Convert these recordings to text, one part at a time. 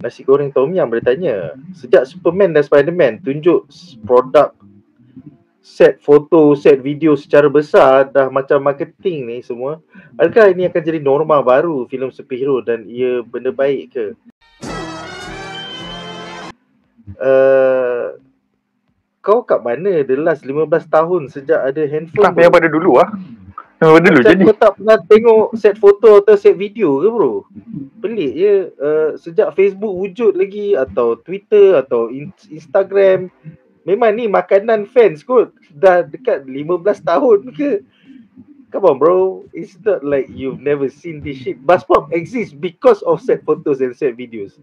Nasi goreng Tom Yum boleh tanya. Sejak Superman dan Spiderman tunjuk produk set foto, set video secara besar, dah macam marketing ni semua, adakah ini akan jadi norma baru filem superhero dan ia benda baik ke? Kau kat mana the last 15 tahun sejak ada handphone? Tak, yang pada dulu lah. Yang dulu macam jadi. kau tak pernah tengok set foto atau set video ke bro? Pelik je. Sejak Facebook wujud lagi, atau Twitter, atau Instagram, memang ni makanan fans kot. Dah dekat 15 tahun ke? Come on bro, it's not like you've never seen this shit. Buzz Pop exists because of set photos and set videos.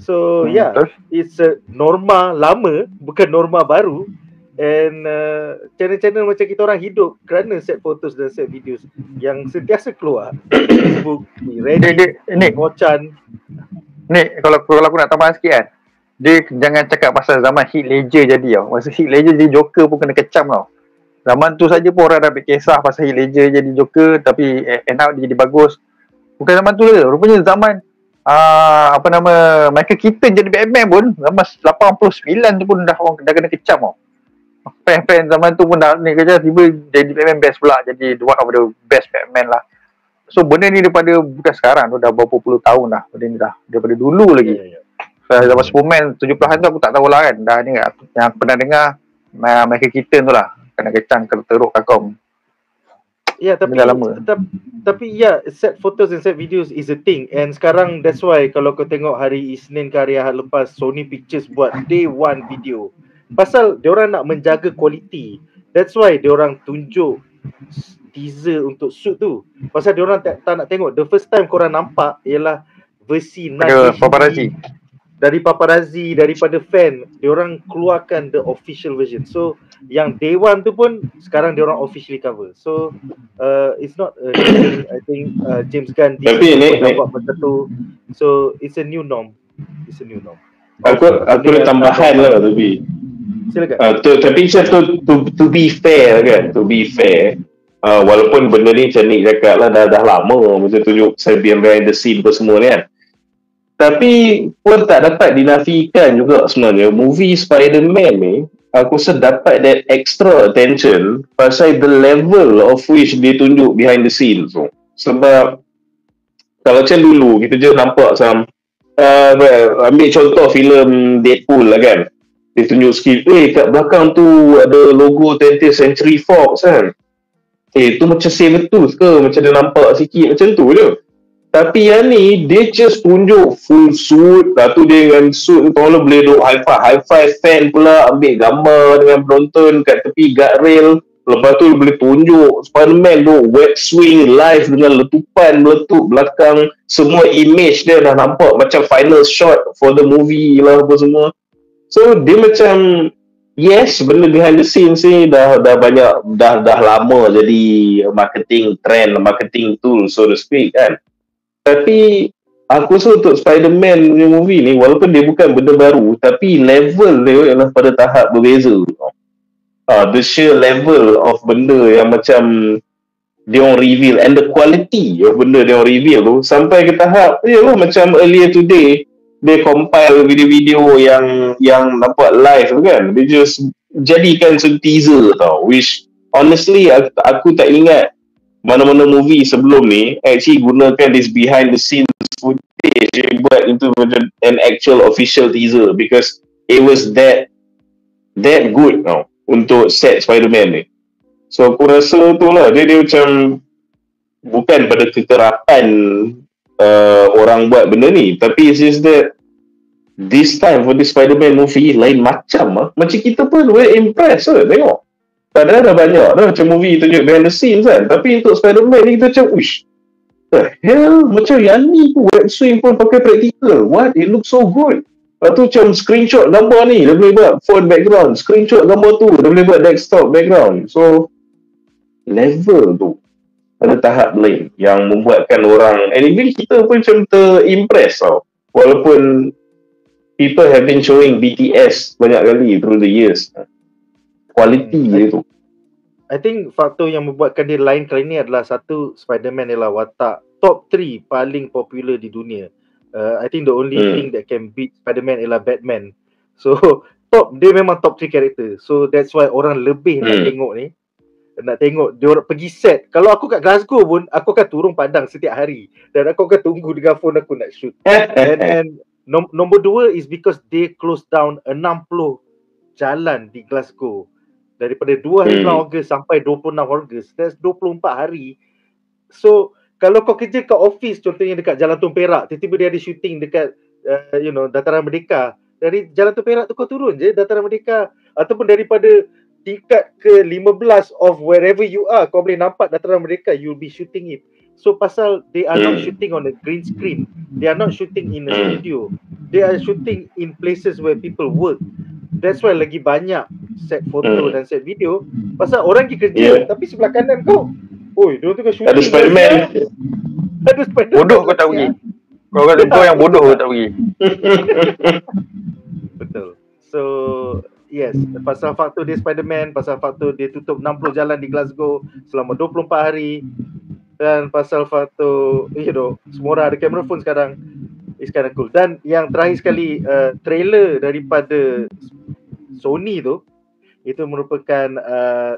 So yeah, it's a norma lama, bukan norma baru. And channel-channel macam kita orang hidup kerana set photos dan set videos yang sentiasa keluar. Facebook, Reddit, Mochan. Ni kalau aku nak tambah sikit kan, dia jangan cakap pasal zaman Heath Ledger jadi tau. Masa Heath Ledger jadi Joker pun kena kecam tau. Zaman tu saja pun orang dah ambil kisah pasal Heath Ledger jadi Joker, tapi end up dia jadi bagus. Bukan zaman tu je, rupanya zaman Michael Keaton jadi Batman pun zaman 89 tu pun dah kena kecam tau. Fan-fan zaman tu pun dah ni kerja, tiba jadi Batman best pula, jadi one of the best Batman lah. So benda ni daripada bukan sekarang tu, dah berapa puluh tahun dah. Benda ni dah daripada dulu lagi. Zaman Superman 70-an tu aku tak tahulah kan. Dah ni yang pernah dengar Michael Keaton tu lah, kena kecam, kena teruk kakom. Ya, tapi ya, set photos and set videos is a thing. And sekarang that's why kalau kau tengok hari Isnin ke hari Ahad lepas, Sony Pictures buat day one video. Pasal diorang nak menjaga kualiti. That's why diorang tunjuk teaser untuk suit tu. Pasal diorang tak nak tengok. The first time korang nampak ialah versi paparazzi. Dari paparazzi, daripada fan, diorang keluarkan the official version. So yang day one tu pun sekarang diorang officially cover. So it's not I think James Gunn buat macam tu. So it's a new norm. Aku ada tambahan lah tapi silakan. Tapi to be fair kan, walaupun benda ni macam Nick cakap lah dah lama macam tunjuk behind the scene pun semua ni kan, tapi pun tak dapat dinafikan juga sebenarnya movie Spider-Man ni aku rasa dapat that extra attention pasal the level of which dia tunjuk behind the scenes tu. Sebab kalau macam dulu kita je nampak macam ambil contoh filem Deadpool lah kan, dia tunjuk sikit, kat belakang tu ada logo 20th Century Fox kan, tu macam save betul ke, macam dia nampak sikit macam tu je. Tapi yang ni dia just tunjuk full suit, tu dia dengan suit tu boleh duk high-five fan pula, ambil gambar dengan penonton kat tepi guardrail. Lepas tu boleh tunjuk Spider-Man tu web swing live dengan letupan meletup belakang, semua image dia dah nampak macam final shot for the movie lah apa semua. So dia macam yes, benda behind the scenes ni dah banyak dah lama jadi marketing trend, marketing tool so to speak kan. Tapi aku rasa untuk Spider-Man punya movie ni, walaupun dia bukan benda baru, tapi level dia ialah pada tahap berbeza. The sheer level of benda yang macam dia orang reveal and the quality of benda dia orang reveal tu sampai ke tahap macam earlier today dia compile video-video yang nampak live tu kan, dia just jadikan teaser tau, which honestly aku tak ingat mana-mana movie sebelum ni actually gunakan this behind the scenes footage dia buat into an actual official teaser, because it was that good tau untuk set Spider-Man ni. So aku rasa tu lah dia macam bukan pada kekerapan orang buat benda ni, tapi it's just that this time for this Spider-Man movie lain macam lah. Macam kita pun we're impressed lah tengok. Padahal dah banyak dah macam movie tunjuk behind the scenes kan, tapi untuk Spider-Man ni kita macam wish, the hell, macam yang ni pun web swing pun pakai practical, what, it looks so good. Lepas tu macam screenshot gambar ni dia boleh buat phone background, screenshot gambar tu dia boleh buat desktop background. So level tu pada tahap lain yang membuatkan orang, and even kita pun macam terimpress tau, walaupun people have been showing BTS banyak kali through the years, quality dia tu. I think faktor yang membuatkan dia lain kali ni adalah satu, Spider-Man ialah watak top 3 paling popular di dunia. I think the only thing that can beat Spider-Man ialah Batman. So dia memang top 3 character. So that's why orang lebih nak tengok ni. Nak tengok dia orang pergi set. Kalau aku kat Glasgow pun, aku akan turun padang setiap hari dan aku akan tunggu dengan phone aku nak shoot. And nombor 2 is because they close down 60 jalan di Glasgow daripada 2 hari bulan Ogos sampai 26 Ogos. That's 24 hari. So kalau kau kerja kat office, contohnya dekat Jalan Tun Perak, tiba-tiba dia ada shooting dekat Dataran Merdeka. Dari Jalan Tun Perak tu kau turun je Dataran Merdeka, ataupun daripada tingkat ke-15 of wherever you are, kau boleh nampak Dataran Merdeka, you'll be shooting it. So pasal they are not shooting on a green screen, they are not shooting in a studio, they are shooting in places where people work. That's why lagi banyak set foto dan set video. Pasal orang pergi kerja, tapi sebelah kanan kau, oi, dia tengah shooting. Ada Spider-Man. Ada Spider-Man. Bodoh kau tak pergi. Kau yang bodoh kau tak pergi. Betul. So yes, pasal faktor dia Spider-Man, pasal faktor dia tutup 60 jalan di Glasgow selama 24 hari, dan pasal faktor semua orang ada camera phone sekarang. It's kind of cool. Dan yang terakhir sekali, trailer daripada Sony tu, itu merupakan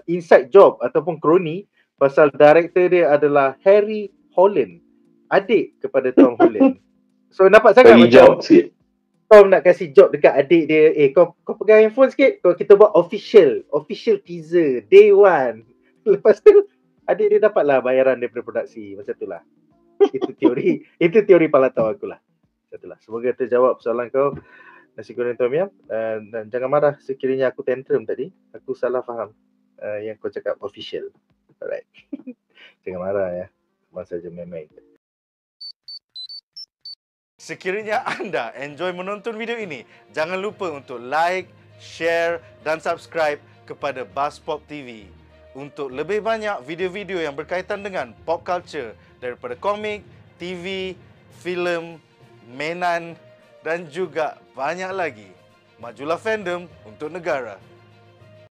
inside job ataupun kroni, pasal director dia adalah Harry Holland, adik kepada Tom Holland. So nampak sangat bagi macam job sikit. Tom nak kasih job dekat adik dia. Kau pegang handphone sikit, kau kita buat official teaser day 1. Lepas tu adik dia dapatlah bayaran daripada produksi. Macam tu lah. Itu teori palatau aku lah. Macam tu lah. Semoga terjawab soalan kau, nasi goreng tom yum. Dan jangan marah sekiranya aku tantrum tadi. Aku salah faham yang kau cakap official. Alright. Jangan marah ya. Masa je main-main. Sekiranya anda enjoy menonton video ini, jangan lupa untuk like, share dan subscribe kepada Buzzpop TV untuk lebih banyak video-video yang berkaitan dengan pop culture daripada komik, TV, filem, mainan dan juga banyak lagi. Majulah fandom untuk negara.